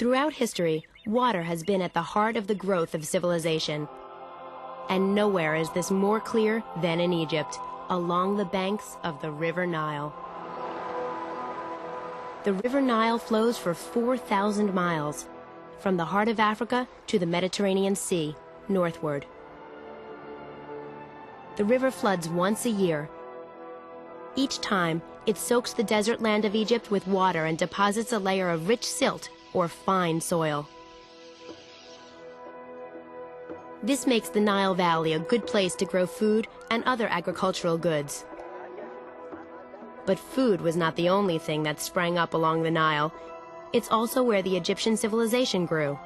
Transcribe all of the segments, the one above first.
Throughout history, water has been at the heart of the growth of civilization. And nowhere is this more clear than in Egypt, along the banks of the River Nile. The River Nile flows for 4,000 miles, from the heart of Africa to the Mediterranean Sea, northward. The river floods once a year. Each time, it soaks the desert land of Egypt with water and deposits a layer of rich silt, or fine soil. This makes the Nile Valley a good place to grow food and other agricultural goods. But food was not the only thing that sprang up along the Nile. It's also where the Egyptian civilization grew.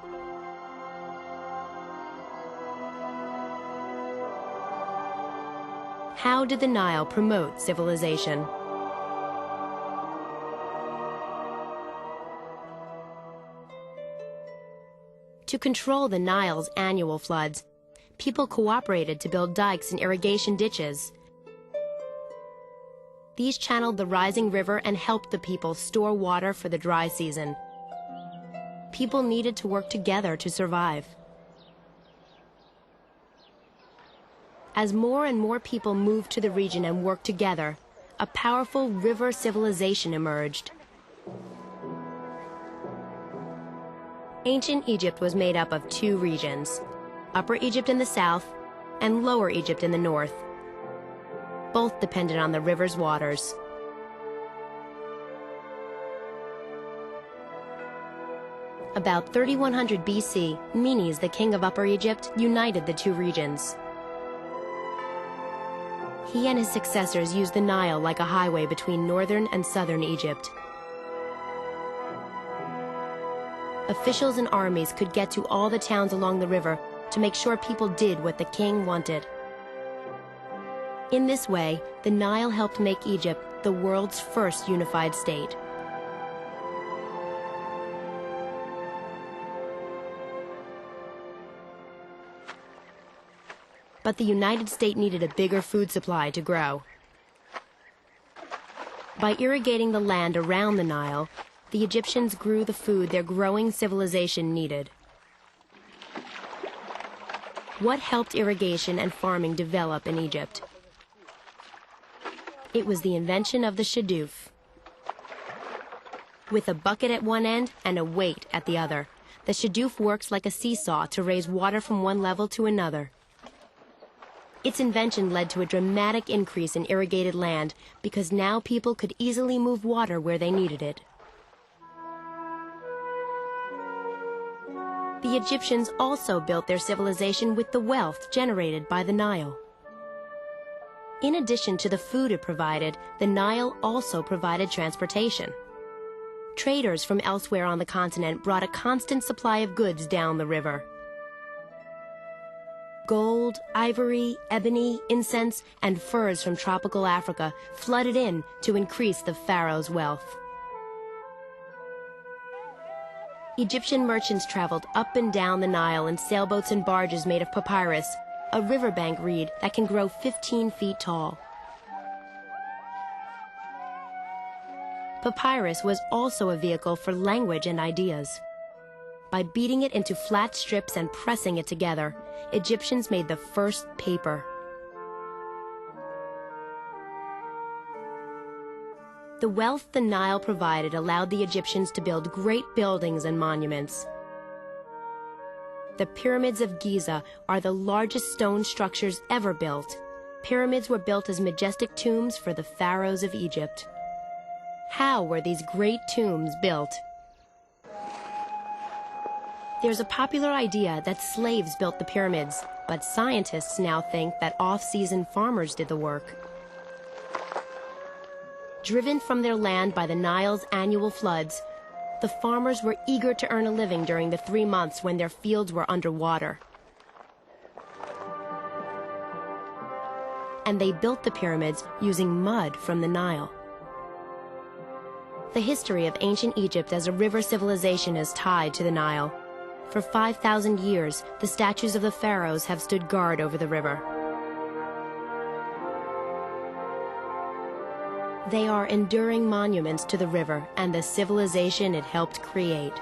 How did the Nile promote civilization? To control the Nile's annual floods, people cooperated to build dikes and irrigation ditches. These channeled the rising river and helped the people store water for the dry season. People needed to work together to survive. As more and more people moved to the region and worked together, a powerful river civilization emerged. Ancient Egypt was made up of two regions, Upper Egypt in the south and Lower Egypt in the north. Both depended on the river's waters. About 3100 BC, Menes, the king of Upper Egypt, united the two regions. He and his successors used the Nile like a highway between northern and southern Egypt. Officials and armies could get to all the towns along the river to make sure people did what the king wanted. In this way, the Nile helped make Egypt the world's first unified state. But the United States needed a bigger food supply to grow. By irrigating the land around the Nile, the Egyptians grew the food their growing civilization needed. What helped irrigation and farming develop in Egypt? It was the invention of the shadoof. With a bucket at one end and a weight at the other, the shadoof works like a seesaw to raise water from one level to another. Its invention led to a dramatic increase in irrigated land because now people could easily move water where they needed it. The Egyptians also built their civilization with the wealth generated by the Nile. In addition to the food it provided, the Nile also provided transportation. Traders from elsewhere on the continent brought a constant supply of goods down the river. Gold, ivory, ebony, incense, and furs from tropical Africa flooded in to increase the pharaoh's wealth. Egyptian merchants traveled up and down the Nile in sailboats and barges made of papyrus, a riverbank reed that can grow 15 feet tall. Papyrus was also a vehicle for language and ideas. By beating it into flat strips and pressing it together, Egyptians made the first paper. The wealth the Nile provided allowed the Egyptians to build great buildings and monuments. The pyramids of Giza are the largest stone structures ever built. Pyramids were built as majestic tombs for the pharaohs of Egypt. How were these great tombs built? There's a popular idea that slaves built the pyramids, but scientists now think that off-season farmers did the work. Driven from their land by the Nile's annual floods, the farmers were eager to earn a living during the 3 months when their fields were underwater. And they built the pyramids using mud from the Nile. The history of ancient Egypt as a river civilization is tied to the Nile. For 5,000 years, the statues of the pharaohs have stood guard over the river. They are enduring monuments to the river and the civilization it helped create.